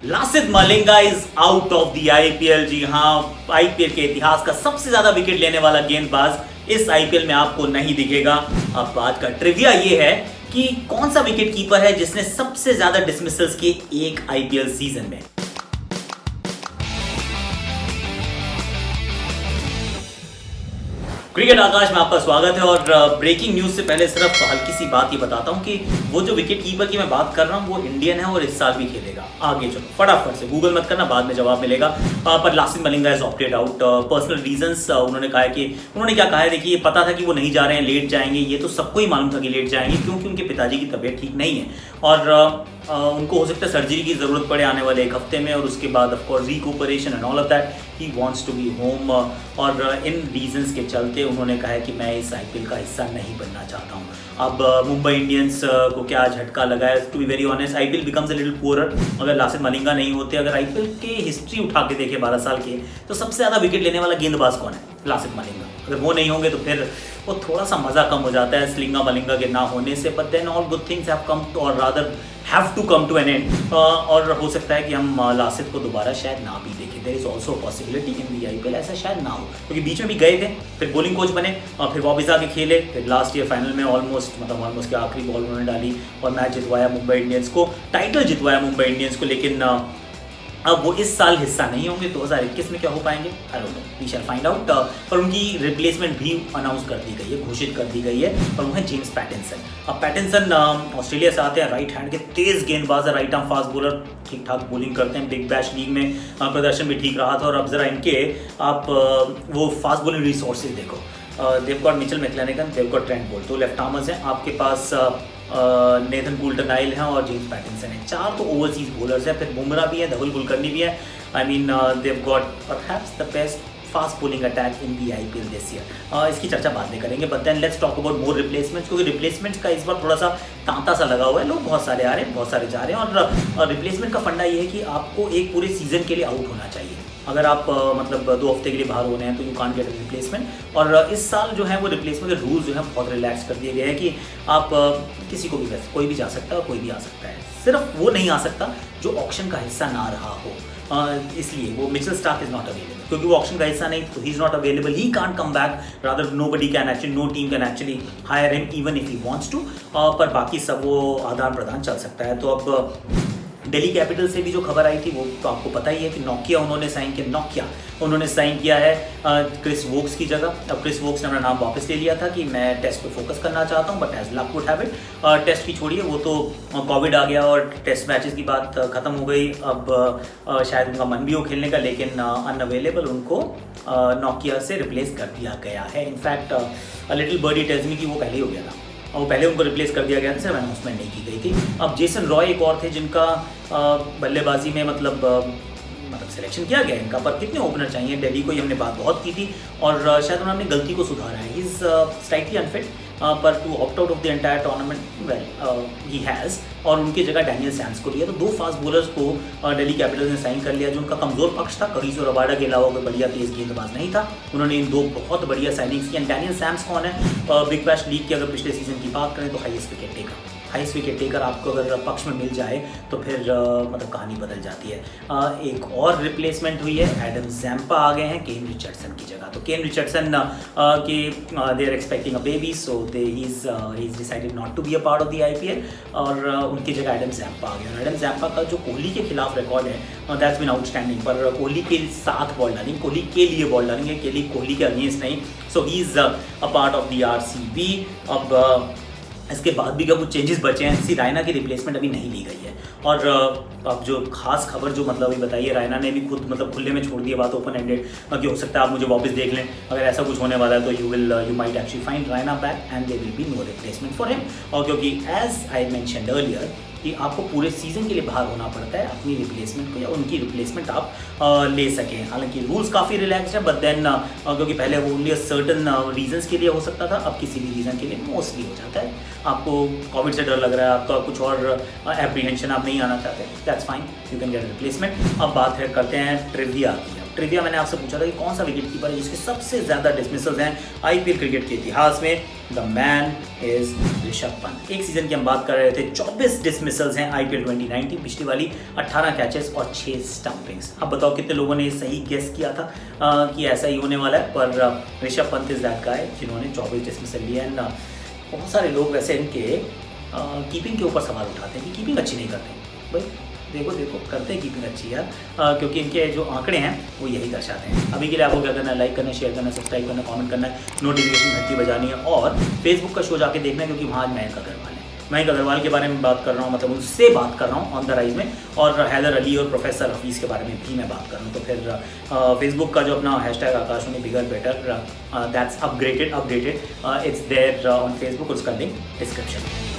Lasith Malinga is out of the IPL. जी हाँ, IPL के इतिहास का सबसे ज्यादा विकेट लेने वाला गेंदबाज इस आईपीएल में आपको नहीं दिखेगा। अब आज का ट्रिविया ये है कि कौन सा विकेट कीपर है जिसने सबसे ज्यादा डिसमिसल्स किए एक आईपीएल सीजन में। क्रिकेट आकाश में आपका स्वागत है और ब्रेकिंग न्यूज से पहले सिर्फ हल्की सी बात ये बताता हूँ कि वो जो विकेट कीपर की मैं बात कर रहा हूँ वो इंडियन है और इस साल भी खेलेगा। आगे चलो फटाफट से, गूगल मत करना, बाद में जवाब मिलेगा। पर Lasith Malinga is opted out, personal reasons. उन्होंने क्या कहा है, देखिए पता था कि वो नहीं जा रहे हैं, लेट जाएंगे, ये तो सबको ही मालूम था कि लेट जाएंगे क्योंकि उनके पिताजी की तबीयत ठीक नहीं है और उनको हो सकता है सर्जरी की ज़रूरत पड़े आने वाले एक हफ्ते में और उसके बाद of course recuperation and all of that. He wants to be home और इन रीजंस के चलते उन्होंने कहा है कि मैं इस आईपीएल का हिस्सा नहीं बनना चाहता हूँ। अब मुंबई इंडियंस को क्या झटका लगा है, to be very honest IPL becomes a little poorer. अगर लासिथ मलिंगा नहीं होते, अगर आईपीएल के हिस्ट्री उठा के देखे 12 साल के, तो सबसे ज़्यादा विकेट लेने वाला गेंदबाज कौन है? लासिथ मलिंगा। अगर वो नहीं होंगे तो फिर वो थोड़ा सा मज़ा कम हो जाता है स्लिंगा मलिंगा के ना होने से। But then all good things have come और rather have to come to an end और हो सकता है कि हम लासिथ को दोबारा शायद ना भी देखें। There is also possibility in the IPL ऐसा शायद ना हो, क्योंकि बीच में भी गए थे, फिर बॉलिंग कोच बने और फिर वापस आके खेले, फिर लास्ट ईयर फाइनल में ऑलमोस्ट के आखिरी बॉल उन्होंने डाली और मैच जितवाया मुंबई इंडियंस को, टाइटल जितवाया मुंबई इंडियंस को। लेकिन अब वो इस साल हिस्सा नहीं होंगे। 2021 में क्या हो पाएंगे, I don't know, we shall find out. पर उनकी रिप्लेसमेंट भी अनाउंस कर दी गई है, घोषित कर दी गई है और वो है जेम्स पैटिंसन। अब पैटिंसन ऑस्ट्रेलिया से आते हैं, राइट हैंड के तेज गेंदबाज है, राइट आर्म फास्ट बॉलर, ठीक ठाक बॉलिंग करते हैं। बिग बैश लीग में प्रदर्शन भी ठीक रहा था। और अब जरा इनके आप वो फास्ट बॉलिंग रिसोर्सेज देखो, देव गॉट मिचेल मैक्लेनेगन, देव गॉट ट्रेंट बोल्ट, तो लेफ्ट आर्मर्स हैं आपके पास, नेथन कुल्टरनाइल हैं और जेम्स पैटिंसन है। 4 तो ओवरसीज बॉलर्स हैं, फिर बुमराह भी है, धवल कुलकर्णी भी है। I mean they've got perhaps the best fast bowling attack in the IPL this year. इसकी चर्चा बाद में करेंगे। But then let's talk about more replacements, क्योंकि रिप्लेसमेंट्स का इस बार थोड़ा सा तांता सा लगा हुआ है। लोग बहुत सारे आ रहे हैं, बहुत सारे जा रहे हैं और रिप्लेसमेंट का फंडा ये है कि आपको एक पूरे सीजन के लिए आउट होना चाहिए। अगर आप मतलब 2 हफ्ते के लिए बाहर हो रहे हैं तो यू कांट गेट रिप्लेसमेंट। और इस साल जो है वो रिप्लेसमेंट के रूल्स जो है बहुत रिलैक्स कर दिए गए हैं कि आप किसी को भी, वैसे कोई भी जा सकता है और कोई भी आ सकता है। सिर्फ वो नहीं आ सकता जो ऑक्शन का हिस्सा ना रहा हो। इसलिए वो Mitchell Starc is not available, क्योंकि वो ऑक्शन का हिस्सा नहीं, तो he is not available, he can't come back, rather nobody can actually, no team can actually hire him even if he wants to. पर बाकी सब वो आदान प्रदान चल सकता है। तो अब दिल्ली कैपिटल से भी जो खबर आई थी वो तो आपको पता ही है कि नोकिया उन्होंने साइन किया है क्रिस वोक्स की जगह। अब क्रिस वोक्स ने अपना नाम वापस ले लिया था कि मैं टेस्ट पे फोकस करना चाहता हूं, but as luck would have it test की छोड़िए, वो तो कोविड आ गया और टेस्ट मैचेस की बात खत्म हो गई। अब शायद उनका मन भी हो खेलने का, लेकिन अनअवेलेबल उनको नोकिया से रिप्लेस कर दिया गया है। In fact little birdie tells me कि वो पहले ही हो गया था और वो पहले उनको रिप्लेस कर दिया गया था, सिर्फ अनाउंसमेंट नहीं की गई थी। अब जेसन रॉय एक और थे जिनका बल्लेबाजी में मतलब सिलेक्शन किया गया इनका, पर कितने ओपनर चाहिए दिल्ली को, ये हमने बात बहुत की थी और शायद उन्होंने अपनी गलती को सुधारा है। ही इज स्लाइटली अनफिट पर to opt out of the entire tournament, well he has, और उनकी जगह डैनियल सैम्स को लिया। तो 2 फास्ट बॉलर्स को दिल्ली कैपिटल्स ने साइन कर लिया जो उनका कमजोर पक्ष था। कगिसो रबाडा के अलावा कोई बढ़िया तेज गेंदबाज नहीं था। उन्होंने इन 2 बहुत बढ़िया साइनिंग्स की। डैनियल सैम्स कौन है? बिग बैश लीग के अगर पिछले सीजन की बात करें तो हाईएस्ट विकेट टेकर आपको अगर पक्ष में मिल जाए तो फिर मतलब कहानी बदल जाती है। एक और रिप्लेसमेंट हुई है, एडम जैम्पा आ गए हैं केन रिचर्डसन की जगह। तो केन रिचर्डसन के they are expecting a baby, so he is decided not to be a part of the IPL और उनकी जगह एडम जैम्पा आ गया। और एडम जैम्पा का जो कोहली के खिलाफ रिकॉर्ड है दैट्स बीन आउटस्टैंडिंग, पर कोहली के साथ बॉल डालिंग, कोहली के लिए बॉल डालेंगे, कोहली के अगेंस्ट नहीं। So he is a part of the RCB. अब इसके बाद भी क्या कुछ चेंजेस बचे हैं, रायना की रिप्लेसमेंट अभी नहीं ली गई है। और अब जो खास खबर जो मतलब अभी बताइए, रायना ने भी खुद मतलब खुले में छोड़ दिया बात, ओपन एंडेड, कि हो सकता है आप मुझे वापस देख लें, अगर ऐसा कुछ होने वाला है तो you might actually find Raina back and there will be no replacement for him. और क्योंकि एज आई मेंशन्ड अर्लियर कि आपको पूरे सीजन के लिए बाहर होना पड़ता है, अपनी रिप्लेसमेंट को या उनकी रिप्लेसमेंट आप ले सकें। हालांकि रूल्स काफ़ी रिलैक्स है, बट देन क्योंकि पहले वो ओनली सर्टन रीजंस के लिए हो सकता था, अब किसी भी रीज़न के लिए मोस्टली हो जाता है। आपको कोविड से डर लग रहा है, आपका कुछ और एप्रीहेंशन आप नहीं आना चाहते, that's fine. You can get replacement. अब बात है करते हैं ट्रिविया की। ट्रिविया मैंने आपसे पूछा था कि कौन सा विकेट कीपर है जिसके सबसे ज़्यादा डिसमिसल्स हैं आईपीएल क्रिकेट के इतिहास में। The man is Rishabh Pant. एक सीजन की हम बात कर रहे थे, 24 डिसमिसल्स हैं आईपीएल 2019, पिछली वाली 18 कैचेस और 6 स्टंपिंग्स। अब बताओ कितने लोगों ने सही गेस किया था कि ऐसा ही होने वाला है, पर Rishabh Pant is that guy जिन्होंने 24 डिसमिसल लिए। एंड बहुत सारे लोग वैसे इनके कीपिंग के ऊपर सवाल उठाते हैं कि कीपिंग अच्छी नहीं करते। भाई देखो करते हैं कीपिंग अच्छी यार, क्योंकि इनके जो आंकड़े हैं वो यही दर्शाते हैं। अभी के लिए आपको क्या करना है, लाइक करना, शेयर करना, सब्सक्राइब करना, कमेंट करना है, नोटिफिकेशन घंटी बजानी है और फेसबुक का शो जाके देखना है, क्योंकि वहाँ आज मयंक अग्रवाल है। मयंक अग्रवाल के बारे में बात कर रहा हूँ, मतलब उनसे बात कर रहा हूँ ऑन द राइज में, और हैदर अली और प्रोफेसर हफीज़ के बारे में भी मैं बात कर रहा हूँ। तो फिर फेसबुक का जो अपना hashtag Akashvani bigger better that's upgraded it's there on Facebook, उसका लिंक डिस्क्रिप्शन में।